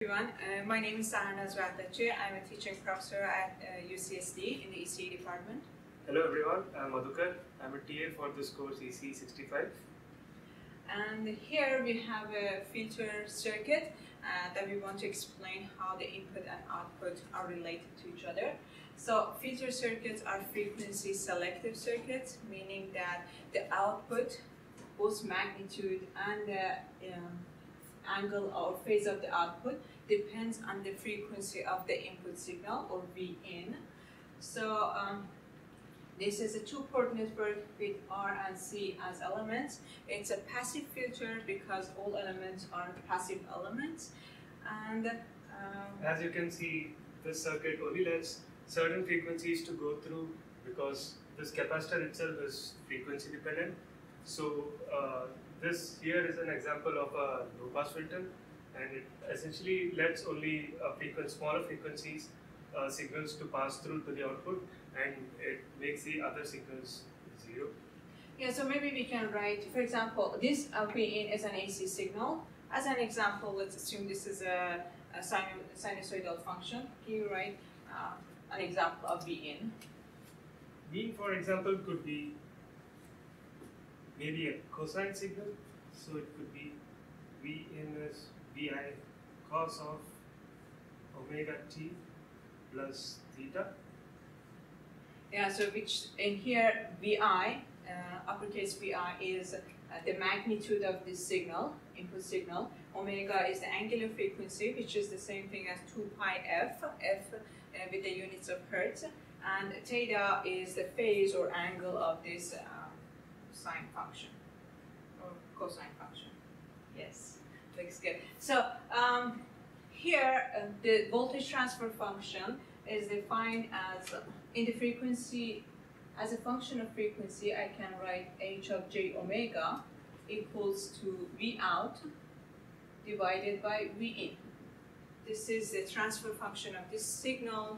Everyone, my name is Sahanaz Vatache. I'm a teaching professor at UCSD in the ECE department. Hello everyone, I'm Madhukar. I'm a TA for this course ECE 65. And here we have a filter circuit that we want to explain how the input and output are related to each other. So filter circuits are frequency selective circuits, meaning that the output, both magnitude and the angle or phase of the output depends on the frequency of the input signal or Vin. So this is a two-port network with R and C as elements. It's a passive filter because all elements are passive elements. And as you can see, this circuit only lets certain frequencies to go through because this capacitor itself is frequency dependent. So this here is an example of a low-pass filter, and it essentially lets only smaller frequencies signals to pass through to the output, and it makes the other signals zero. Yeah, so maybe we can write, for example, this Vin is an AC signal. As an example, let's assume this is a sinusoidal function. Can you write an example of Vin? Vin, for example, could be maybe a cosine signal, so it could be Vin is Vi cos of omega t plus theta. Yeah, so which in here Vi, uppercase Vi is the magnitude of this signal, input signal. Omega is the angular frequency, which is the same thing as 2 pi f, with the units of hertz, and theta is the phase or angle of this sine function or cosine function. Yes, looks good. So here the voltage transfer function is defined as in the frequency, as a function of frequency. I can write h of j omega equals to V out divided by V in. This is the transfer function of this signal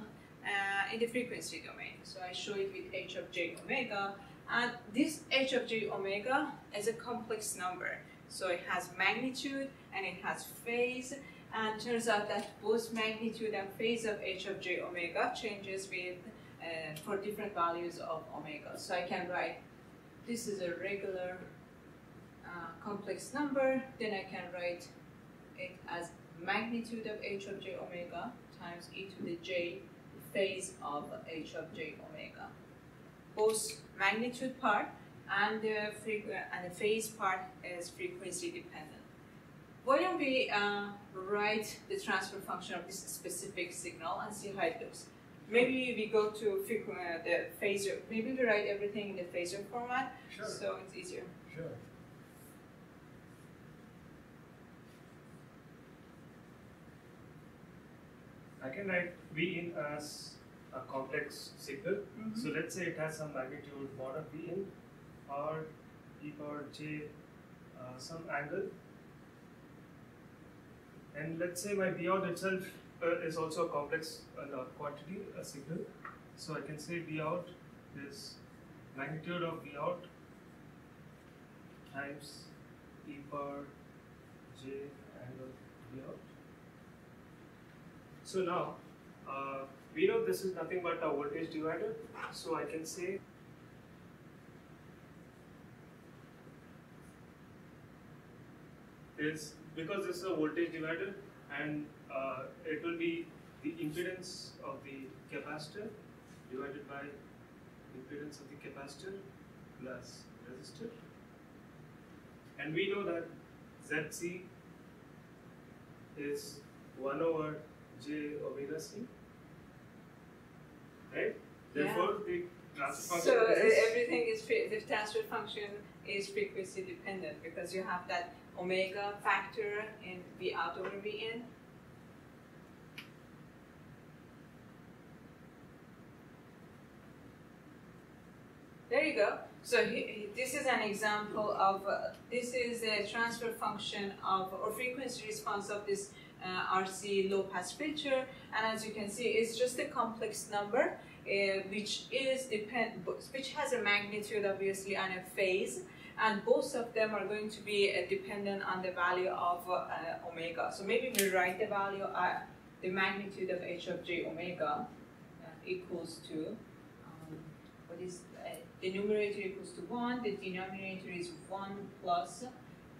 in the frequency domain. So I show it with h of j omega. And this h of j omega is a complex number. So it has magnitude and it has phase. And turns out that both magnitude and phase of h of j omega changes with for different values of omega. So I can write this is a regular complex number. Then I can write it as magnitude of h of j omega times e to the j phase of h of j omega. Both magnitude part and the phase part is frequency dependent. Why don't we write the transfer function of this specific signal and see how it looks? Maybe we go to the phasor. Maybe we write everything in the phasor format, sure, so it's easier. Sure. I can write Vin as a complex signal. So let's say it has some magnitude mod of Vin or e power j some angle, and let's say my V out itself is also a complex quantity, a signal. So I can say V out is magnitude of V out times e power j angle V out. So now we know this is nothing but a voltage divider, so I can say is because this is a voltage divider, and it will be the impedance of the capacitor divided by impedance of the capacitor plus resistor, and we know that Zc is 1 over j omega c, right? Therefore, the transfer function. So everything is the transfer function is frequency dependent because you have that omega factor in V out over V in. There you go. So this is an example of this is a transfer function of or frequency response of this RC low pass filter, and as you can see, it's just a complex number which has a magnitude obviously and a phase, and both of them are going to be dependent on the value of omega. So maybe we write the value, the magnitude of h of j omega equals to, what is the numerator equals to 1, the denominator is 1 plus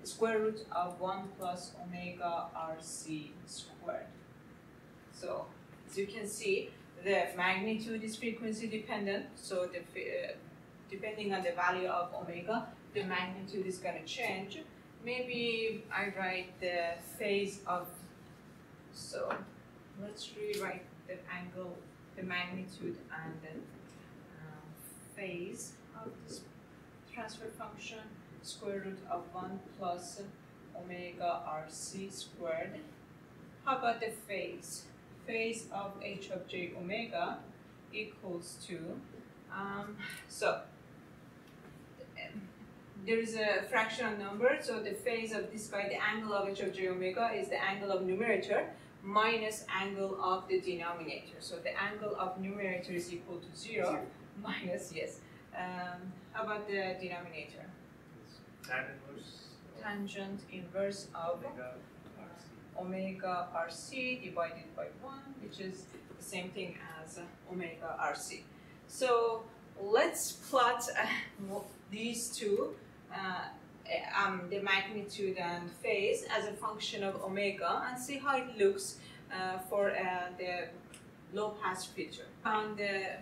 the square root of 1 plus omega rc squared. So as you can see, the magnitude is frequency dependent, so depending on the value of omega, the magnitude is going to change. Maybe I write the phase of, so let's rewrite the angle, the magnitude, and then phase of this transfer function, square root of 1 plus omega rc squared. How about the phase? Phase of h of j omega equals to, there is a fractional number, so the phase of this guy, the angle of h of j omega is the angle of numerator minus angle of the denominator. So the angle of numerator is equal to 0 minus, yes. How about the denominator? Tangent inverse of omega rc divided by 1, which is the same thing as omega rc. So let's plot these two, the magnitude and phase, as a function of omega, and see how it looks for the low pass filter. Found the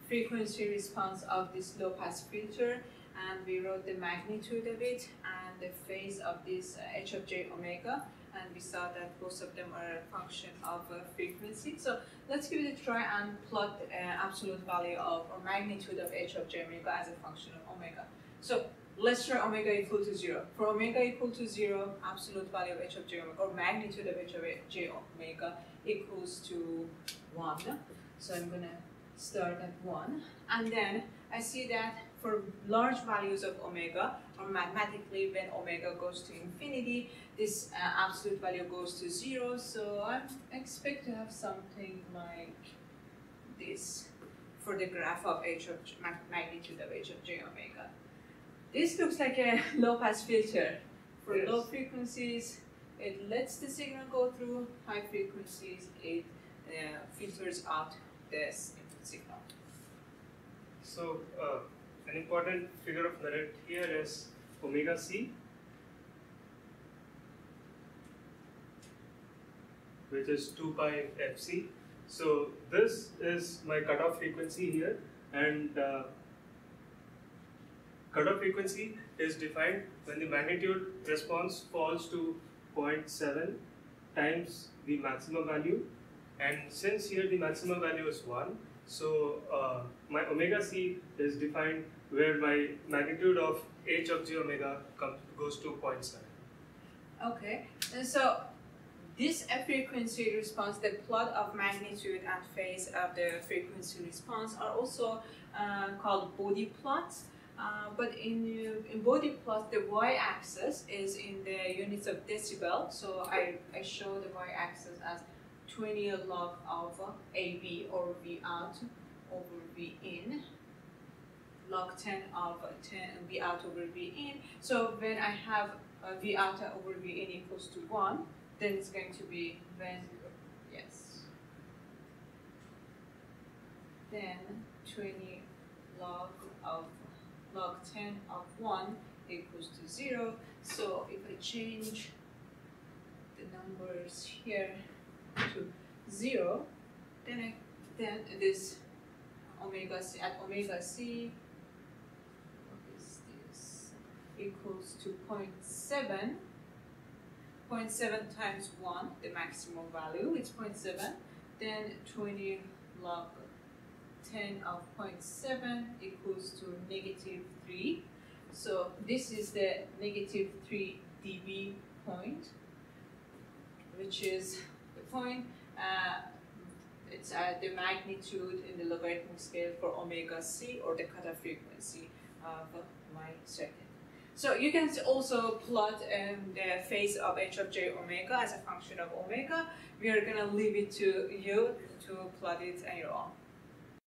frequency response of this low pass filter, and we wrote the magnitude of it and the phase of this h of j omega, and we saw that both of them are a function of frequency. So let's give it a try and plot the absolute value of, or magnitude of h of j omega as a function of omega. So let's try omega equal to 0. For omega equal to 0, absolute value of h of j omega, or magnitude of h of j omega equals to 1. So I'm going to start at 1. And then I see that for large values of omega, or mathematically when omega goes to infinity, this absolute value goes to 0. So I expect to have something like this for the graph of magnitude of h of j omega. This looks like a low-pass filter. For low frequencies, it lets the signal go through. High frequencies, it filters out this input signal. So an important figure of merit here is omega c, which is 2 pi fc. So this is my cutoff frequency here, and cutoff frequency is defined when the magnitude response falls to 0.7 times the maximum value, and since here the maximum value is 1, so my omega c is defined where my magnitude of h of j omega goes to 0.7. Okay, and so this frequency response, the plot of magnitude and phase of the frequency response are also called body plots. But in body plot, the y-axis is in the units of decibel. So I show the y-axis as 20 log of AB, or V out over V in, log 10 of 10 V out over V in. So when I have V out over V in equals to 1, then it's going to be then 20 log 10 of 1 equals to 0. So if I change the numbers here to 0, then this omega c, at omega c, what is this, equals to 0.7. 0.7 times 1, the maximum value, it's 0.7. Then 20 log 10 of 0.7 equals to -3. So this is the -3 dB point, which is the point, it's the magnitude in the logarithmic scale for omega c, or the cutoff frequency of my circuit. So you can also plot the phase of h of j omega as a function of omega. We are going to leave it to you to plot it on your own.